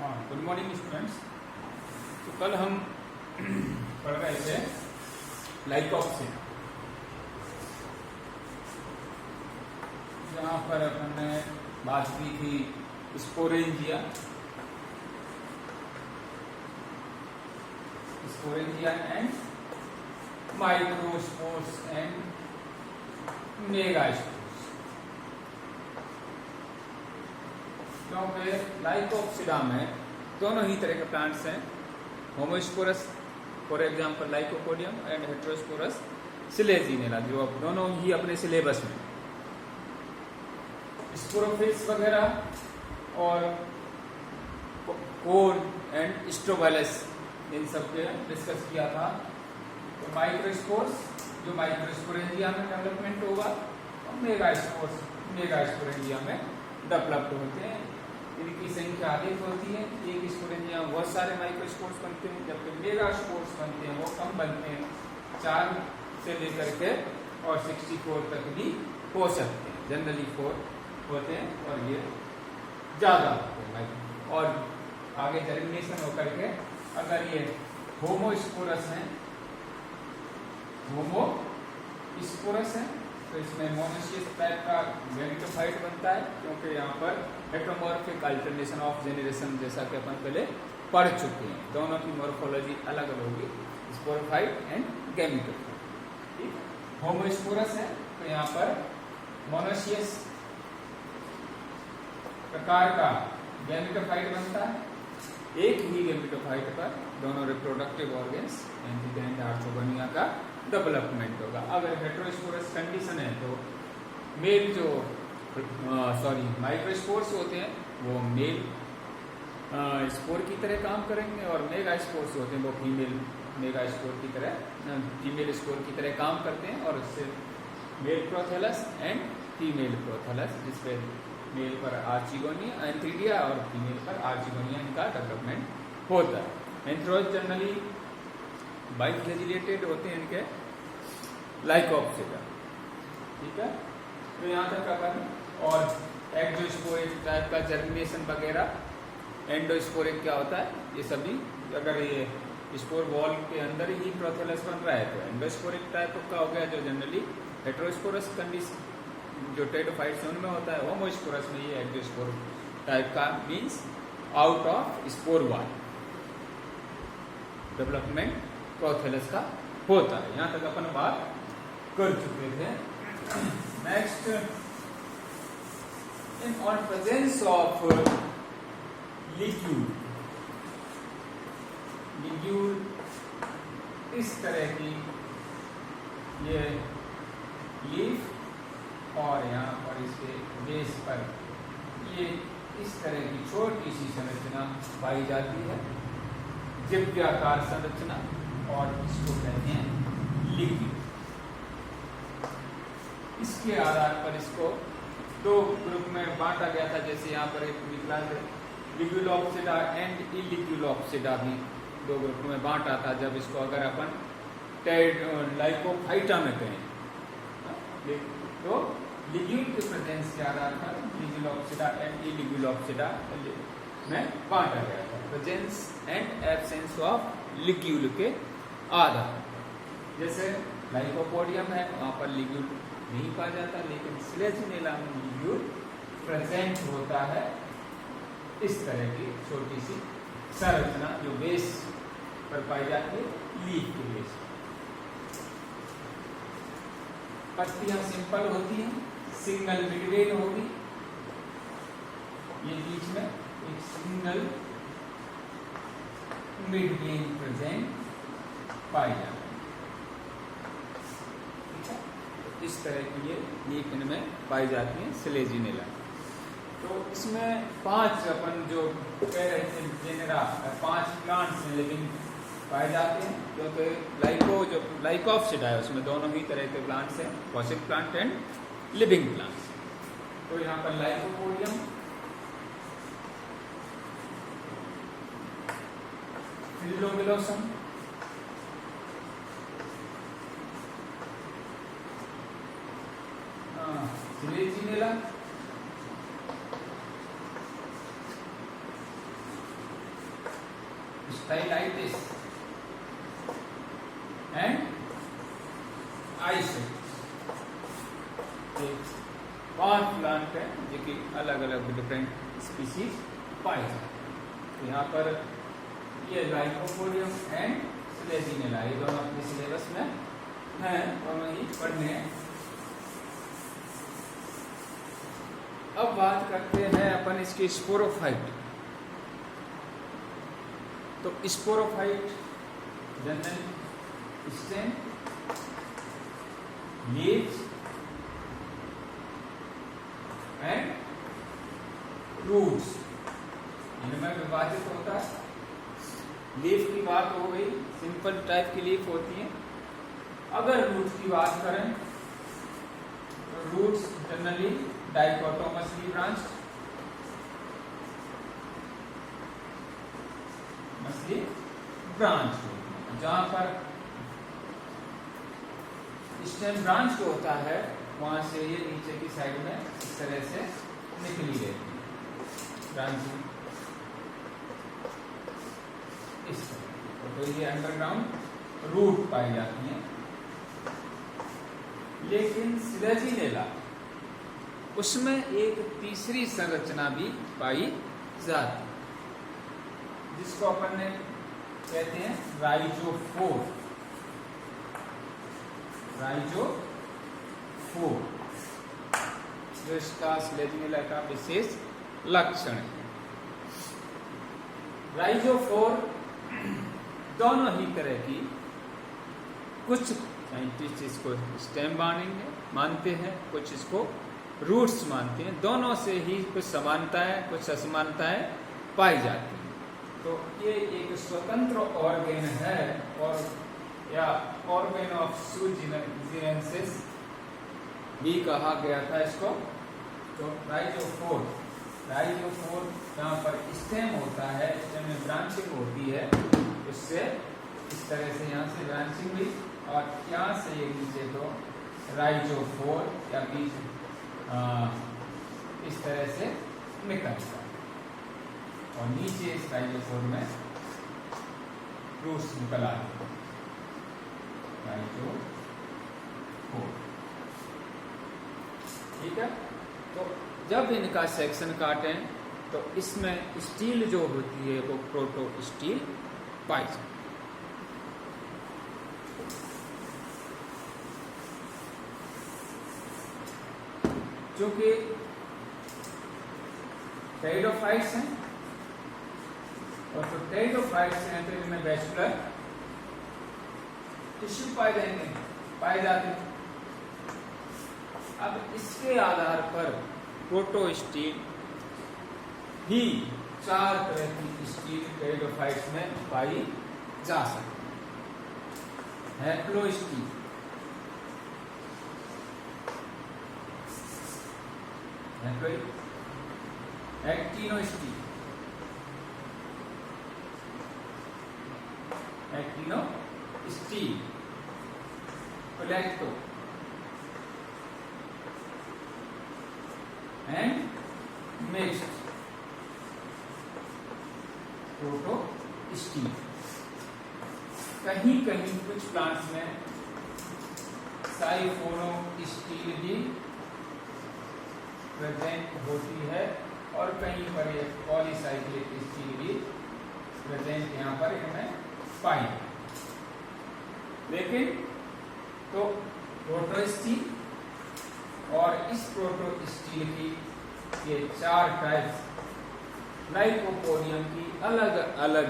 हाँ, good morning students. तो कल हम पढ़ रहे थे लाइकोप्सिन, जहाँ पर अपन ने बात की थी sporangia and microspores and megaspores. क्योंकि लाइकोप्सिडा में दोनों ही तरह के प्लांट्स हैं, homosporous for example lycopodium and heterosporous Selaginella, जो अब दोनों ही अपने सिलेबस में स्पोरोफिट्स वगैरह और कोन एंड स्ट्रोबाइलस इन सब के डिस्कस किया था। तो माइक्रोस्पोर्स जो माइक्रोस्पोरेंजिया में डेवलपमेंट होगा और मेगास्पोरेंजिया में डेवलप्ड होते हैं। इनकी संख्या अधिक होती है, एक स्पोरेंजिया में बहुत सारे माइक्रोस्पोर्स बनते हैं, जबकि मेगास्पोर्स बनते हैं वो कम बनते हैं, 4 से लेकर के और 64 तक भी हो सकते हैं। जनरली 4 होते हैं और ये ज्यादा होते हैं। और आगे जर्मिनेशन होकर के अगर ये होमोस्पोरस है तो इसमें मोनोसियस टाइप का गैमेटोफाइट बनता है, क्योंकि यहाँ पर हेटेरोमॉर्फिक अल्टरनेशन ऑफ जेनरेशन जैसा कि अपन पहले पढ़ चुके हैं। दोनों की मॉर्फोलॉजी अलग अलग होगी, स्पोरोफाइट एंड गैमेटोफाइट। ठीक है, होमोस्पोरस है तो यहाँ पर मोनोसियस प्रकार का गैमेटोफाइट बनता है। एक ही गैमेटोफाइट पर दोनों रिप्रोडक्टिव ऑर्गन्स एंड आर्थोगोनिया का डेवलपमेंट होगा। अगर हेटेरोस्पोरस कंडीशन है तो मेल जो माइक्रोस्पोर्स होते हैं वो मेल स्पोर की तरह काम करेंगे, और मेगास्पोर्स होते हैं वो फीमेल मेगास्पोर की तरह फीमेल स्पोर की तरह काम करते हैं। और उससे male prothallus and female prothallus, जिसपे मेल पर आर्चिगोनिया एंथ्रीडिया और फीमेल पर आर्चिगोनिया इनका डेवलपमेंट होता है। एंथ्रोज जनरली बाइफ्लैजिलेटेड होते हैं इनके लाइकोप्सिडा। ठीक है, तो यहाँ तक अपन और एक्सोस्पोरिक टाइप का जर्मिनेशन वगैरह, एंडोस्पोरिक क्या होता है, ये सभी अगर ये स्पोर वॉल के अंदर ही प्रोथेलस बन रहा है तो एंडोस्पोरिक टाइप का हो गया, जो जनरली हेटेरोस्पोरस कंडीशन जो टेरोफाइट्स उनमें होता है। होमोस्पोरस में ये एक्सोस्पोर टाइप का means out of spore wall development prothallus का होता है। यहाँ तक अपन बात कर चुके थे। Next, in on presence of ligule इस तरह की ये लीफ और यहाँ पर इसके बेस पर ये इस तरह की छोटी सी संरचना पाई जाती है, जिव्याकार संरचना, और इसको कहते हैं लिग्यूल। इसके आधार पर इसको 2 ग्रुप में बांटा गया था, जैसे यहाँ पर एक विकलांग लिग्यूलोप्सिडा एंड इलिग्यूलोप्सिडा भी 2 ग्रुप में बांटा था। जब इसको अगर अपन लाइकोफाइटा में कहें तो लिग्यूल के प्रेजेंस के आधार पर लिग्यूलोप्सिडा एंड इलिग्यूलोप्सिडा में बांटा गया था, presence and absence of ligule के आधार। जैसे लाइकोपोडियम है, वहाँ पर लिग्यूल नहीं पाया जाता, लेकिन सिलेजिनेला में लिग्यूल प्रेजेंट होता है। इस तरह की छोटी सी संरचना जो बेस पर पाई जाती है, लीफ के बेस। पत्तियां सिंपल होती हैं, सिंगल मिडवेन होगी, ये बीच में एक सिंगल मिडवेन प्रेजेंट पाई जाती है। इस तरह की ये लीफ इनमें पाई जाती है सिलेजिनेला। तो इसमें 5 अपन जो कह रहे थे जेनेरा, 5 प्लांट्स लिविंग पाए जाते हैं, क्योंकि लाइकोप्सिडा है उसमें दोनों ही तरह के प्लांट्स हैं, fossil plant and living plants. तो यहाँ पर लाइकोपोडियम, फिलोमिलोसम, सिलेजिनेला, स्टाइलाइटिस एंड आइसेट। 5 प्लांट है जो कि अलग अलग डिफरेंट स्पीसीज पाए जाते हैं। यहाँ पर ये लाइकोपोडियम एंड सिलेजिनेला ये दोनों अपने सिलेबस में हैं, दोनों ही पढ़ने हैं। अब बात करते हैं अपन इसके स्पोरोफाइट। तो sporophyte general stem, leaves and roots इनमें विभाजित होता है। लीफ की बात हो गई, सिंपल टाइप की लीफ होती है। अगर रूट्स की बात करें तो रूट्स जनरली डाइकोटोमसली ब्रांच्ड, मसली ब्रांच होती है। जहां पर स्टेम ब्रांच होता है वहां से ये नीचे की साइड में इस तरह से निकली रहती है ब्रांचिंग इस तरह। तो ये अंडरग्राउंड रूट पाई जाती है। लेकिन सिलेजिनेला उसमें एक तीसरी संरचना भी पाई जाती है जिसको अपन ने कहते हैं राइजोफोर। राइजोफोर जो इसका सिलेजिनेला का विशेष लक्षण है। राइजोफोर दोनों ही तरह की, कुछ साइंटिस्ट इसको स्टेम मानते हैं, कुछ इसको रूट्स मानते हैं। दोनों से ही कुछ समानताएं कुछ असमानताएं पाई जाती हैं। तो ये एक स्वतंत्र ऑर्गेन है और या ऑर्गेन ऑफ सूजिनेंसिस भी कहा गया था इसको। तो राइजोफोर जहाँ पर स्टेम होता है, स्टेम में ब्रांचिंग होती है, उससे इस तरह से यहाँ से ब्रांचिंग हुई और यहाँ से ये नीचे तो राइजोफोर या बीच इस तरह से निकलता है और नीचे इस राइजोफोर में रूट्स निकल आते हैं। राइजोफोर, ठीक है। तो जब इनका सेक्शन काटें तो इसमें स्टील जो होती है वो प्रोटो स्टील पाई जाती है। चूंकि टेरिडोफाइट्स हैं और तो टेरिडोफाइट्स हैं तो इनमें वैस्कुलर टिश्यू पाए जाते हैं। अब इसके आधार पर प्रोटोस्टील भी 4 तरह की स्टील टेरिडोफाइट्स में पाई जा सकती है। हैप्लोस्टील, एक्टिनोस्टील, प्लेक्टो एंड मिक्स्ड प्रोटोस्टील। कहीं कहीं कुछ प्लांट्स में साइफोनोस्टील भी प्रेजेंट होती है और कहीं पर ये पॉलीसाइक्लिक स्टील भी प्रेजेंट यहाँ पर इनमें पाई। लेकिन तो प्रोटोस्टील और इस प्रोटोस्टील की ये 4 टाइप्स लाइकोपोडियम की अलग अलग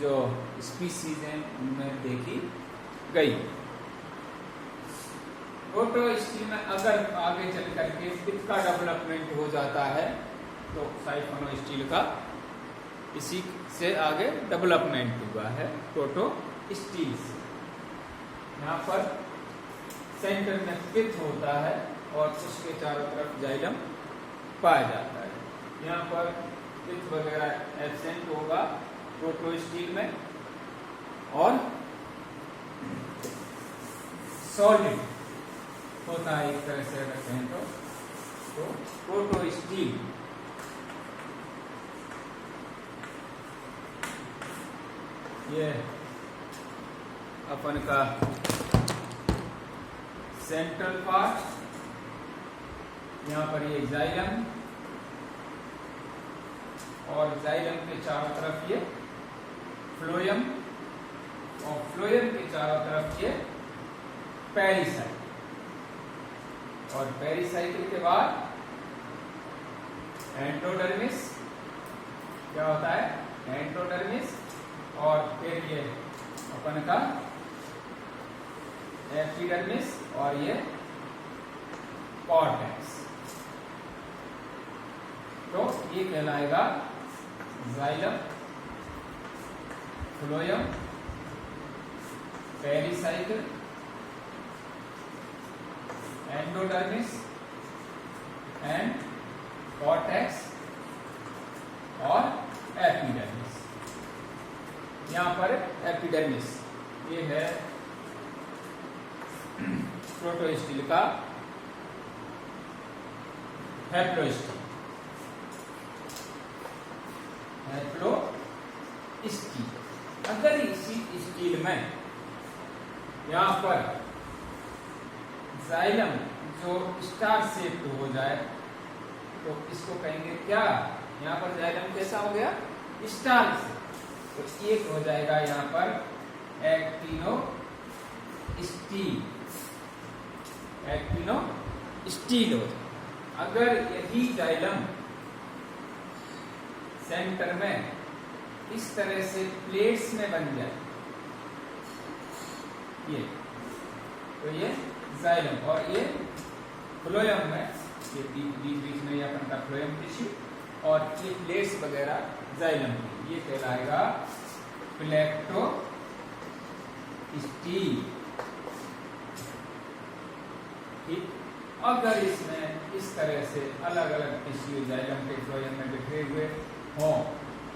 जो स्पीसीज हैं उनमें देखी गई। प्रोटोस्टील में अगर आगे चल करके पित्त का डेवलपमेंट हो जाता है तो साइफोनोस्टील का इसी से आगे डेवलपमेंट हुआ है प्रोटोस्टील से। यहाँ पर सेंटर में पित्त होता है और उसके चारों तरफ जाइलम पाया जाता है। यहाँ पर पित्त वगैरह एब्सेंट होगा प्रोटोस्टील में और सॉलिड होता है एक तरह से अगर कहें तो प्रोटोस्टील ये अपन का सेंट्रल पार्ट, यहाँ पर ये जाइलम, और जाइलम के चारों तरफ ये फ्लोएम, और फ्लोएम के चारों तरफ ये पेरिसाइकिल, और पेरिसाइकिल के बाद एंडोडर्मिस, क्या होता है एंडोडर्मिस, और फिर ये अपन का एपिडर्मिस, और ये कॉर्टेक्स। तो ये कहलाएगा xylem, phloem, pericycle, endodermis and cortex और एपिडर्मिस। यहाँ पर एपिडर्मिस ये है प्रोटोस्टिल का हैप्लोस्टिल, हैप्लोस्टिल। अगर इसी स्टील में यहाँ पर जाइलम जो स्टार शेप हो जाए तो इसको कहेंगे क्या, यहाँ पर जाइलम कैसा हो गया स्टार से, तो एक हो जाएगा यहाँ पर एक्टिनो स्टील, एक्टिनो स्टील हो जाए। अगर यही जाइलम सेंटर में इस तरह से प्लेट्स में बन जाए ये, तो ये जाइलम, और ये फ्लोएम में ये बीच में ये अपन का फ्लोएम टिश्यू, और ये प्लेट्स वगैरह जाइलम, ये कहलाएगा प्लेक्टो स्टील। ठीक, अगर इसमें इस तरह से अलग अलग टिश्यू जाइलम के फ्लोएम में बिखरे हुए हों,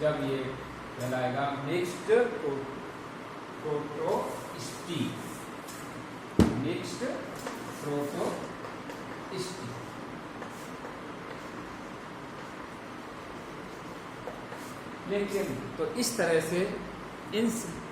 जब ये कहलाएगा मिक्स्ड प्रोटोस्टील, मिक्स्ड प्रोटोस्टील। लेकिन तो इस तरह से इन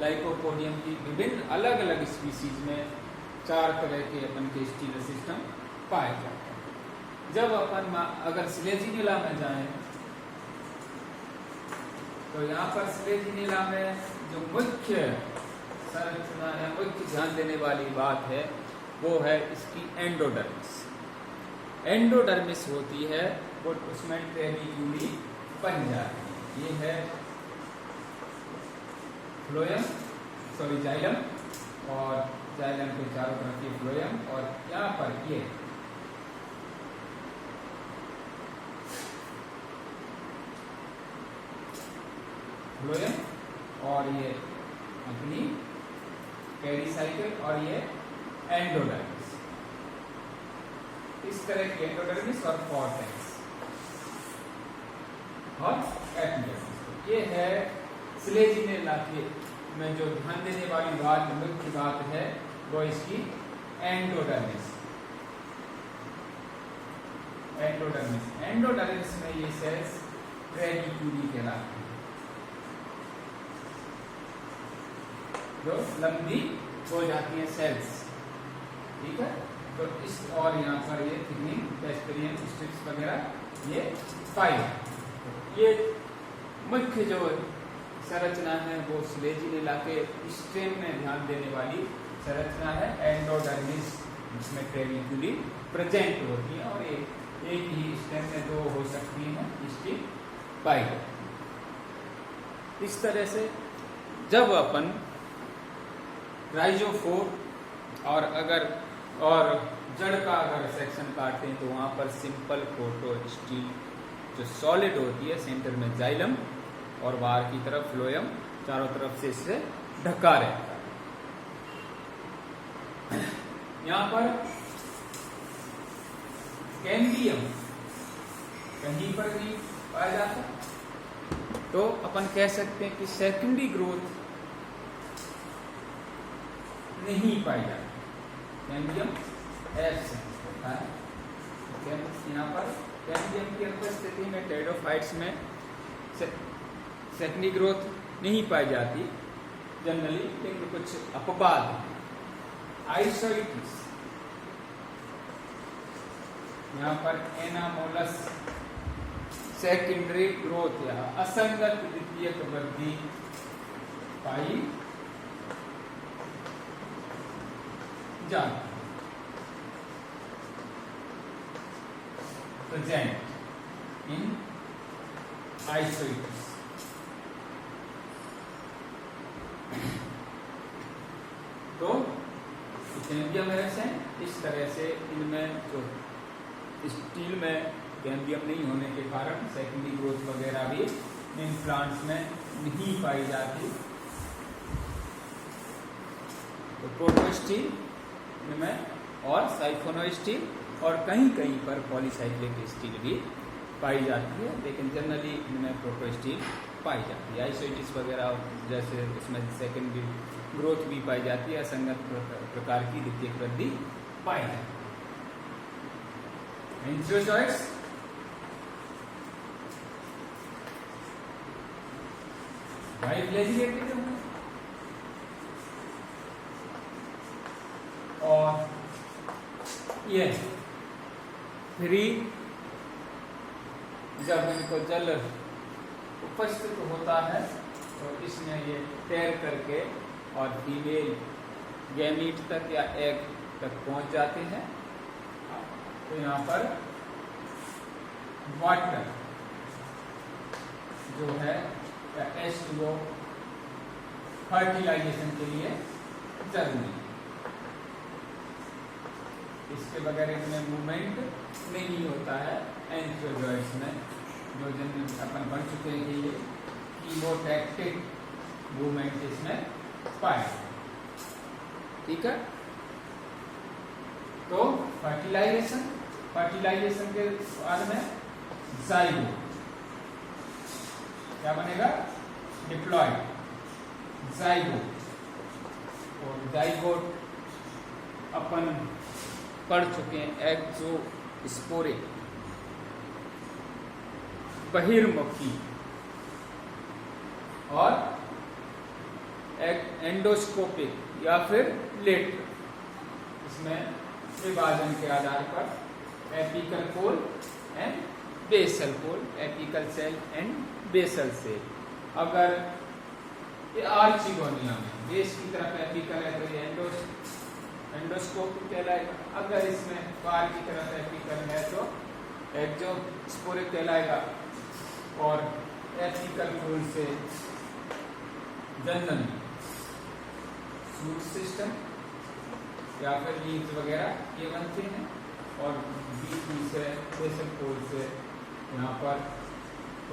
लाइकोपोडियम की विभिन्न अलग अलग स्पीसीज में 4 तरह के अपन के स्टील सिस्टम पाए जाते हैं। जब अपन अगर स्लेजिनिला में जाएं तो यहाँ पर स्लेजिनिला में जो मुख्य संरचना या मुख्य ध्यान देने वाली बात है वो है इसकी एंडोडर्मिस। एंडोडर्मिस होती है वो उसमें ट्रेबीक्यूली बन जाती है। ये है फ्लोएम, सॉरी जाइलम, और जाइलम के चारों तरफ ये फ्लोएम, और यहाँ पर ये फ्लोएम, और ये अपनी पेरिसाइकिल, और ये एंडोडर्मिस। इस तरह की एंडोडर्मिस और कॉर्टेक्स और एपिडर्मिस। ये है स्लेजिनिला के में जो ध्यान देने वाली बात, मुख्य बात है वो इसकी एंडोडर्मिस। एंडोडर्मिस, एंडोडर्मिस में ये सेल्स ट्रेबीक्यूली कहलाती है, जो लंबी हो जाती है सेल्स। ठीक है, तो इस और यहाँ पर ये थिकनिंग, वेस्पेरियन स्ट्रिप्स वगैरह ये फाइव। ये मुख्य जो संरचना है वो स्लेजिनिला के स्टेम में ध्यान देने वाली संरचना है एंडोडर्मिस, जिसमें ट्रेबीक्यूली प्रेजेंट होती है, और एक ही स्टेम में 2 हो सकती हैं इसकी पाई। इस तरह से जब अपन राइजोफोर और जड़ का अगर सेक्शन काटते हैं तो वहां पर सिंपल प्रोटोस्टील जो सॉलिड होती है, सेंटर में जाइलम और बाहर की तरफ फ्लोएम, चारों तरफ से इससे ढका रहता है। यहाँ पर कैम्बियम कहीं पर नहीं पाया जाता, तो अपन कह सकते हैं कि सेकेंडरी ग्रोथ नहीं पाई जाती, कैम्बियम एब्सेंट होता है। यहाँ पर कैम्बियम की उपस्थिति में टेरिडोफाइट्स में सेकेंडरी ग्रोथ नहीं पाई जाती, जनरली, लेकिन कुछ अपवाद हैं। आइसोइटिस, यहाँ पर एनामोलस सेकेंडरी ग्रोथ या असंगत द्वितीयक वृद्धि पाई जाती प्रेजेंट इन आइसोइटिस। तो कैम्बियम एरेसेंट इस तरह से इनमें जो स्टील में कैम्बियम नहीं होने के कारण सेकेंडरी ग्रोथ वगैरह भी इन प्लांट्स में नहीं पाई जाती। तो प्रोटोस्टील इनमें और साइफोनोस्टील और कहीं कहीं पर पॉलीसाइक्लिक स्टील भी पाई जाती है, लेकिन जनरली इनमें प्रोटोस्टील पाई जाती है। आइसोइटिस वगैरह जैसे इसमें सेकेंडरी ग्रोथ भी पाई जाती है, असंगत प्रकार की द्वितीयक वृद्धि पाई जाती है। एंथ्रोजॉइट्स, बाइफ्लैजिलेटेड होंगे और ये फ्री जब इनको जल उपस्थित होता है तो इसमें ये तैर करके और फीमेल गैमीट तक या एग तक पहुंच जाते हैं। तो यहाँ पर वाटर जो है या H2O फर्टिलाइजेशन के लिए जरूरी है। इसके बगैर इनमें मूवमेंट नहीं होता है। एंथ्रोजॉइट्स में जो जन अपन पढ़ चुके हैं कि ये कीमोटैक्टिक मूवमेंट इसमें पाए। ठीक है, तो फर्टिलाइजेशन के बाद में जाइगोट क्या बनेगा? Diploid zygote. और जाइगोट अपन पढ़ चुके हैं, एक्सोस्पोरिक बहिर्मुखी और एंडोस्कोपिक या फिर लेटर। इसमें विभाजन के आधार पर apical pole and basal pole, apical cell and basal cell. अगर ये आर्चिगोनिया में बेस की तरफ एपिकल है तो ये एंडोस्कोपिक कहलाएगा। अगर इसमें बाहर की तरफ एपिकल है तो एक्सोस्पोरिक कहलाएगा। और एपिकल पोल से जनरल शूट सिस्टम या फिर लीव्स वगैरह ये बनते हैं। और बीच से बेसल पोल से यहाँ पर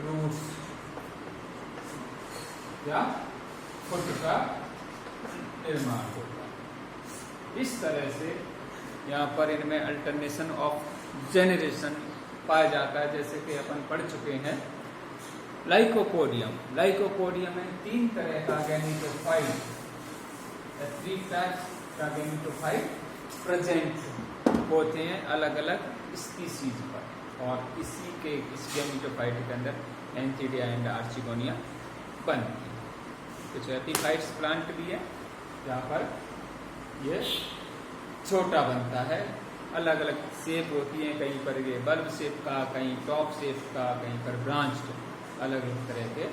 रूट्स या फुट का निर्माण होता है। इस तरह से यहाँ पर इनमें अल्टरनेशन ऑफ जेनरेशन पाया जाता है। जैसे कि अपन पढ़ चुके हैं लाइकोपोडियम। लाइकोपोडियम में 3 तरह का गैमेटोफाइट, 3 टाइप्स का गैमेटोफाइट प्रेजेंट होते हैं अलग अलग स्पीसीज पर। और इसी के इस गैमेटोफाइट के अंदर एंथिडिया एंड आर्चिगोनिया बनती है। कुछ एपीफाइट्स प्लांट भी है जहाँ पर ये छोटा बनता है, अलग अलग शेप होती है। कहीं पर ये बल्ब शेप का, कहीं टॉप शेप का, कहीं पर ब्रांच, अलग अलग तरह के।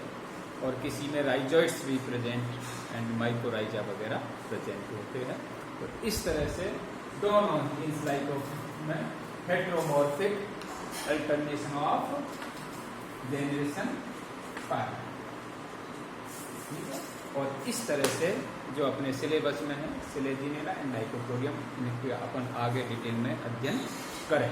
और किसी में राइजॉइड्स भी प्रेजेंट एंड माइक्रोराइजा वगैरह प्रेजेंट होते हैं। तो इस तरह से दोनों इस लाइकोफाइट में हेटेरोमॉर्फिक अल्टरनेशन ऑफ जेनरेशन पाया। ठीक है, और इस तरह से जो अपने सिलेबस में है सिलेजिनेला एंड लाइकोपोडियम, इनके अपन आगे डिटेल में अध्ययन करें।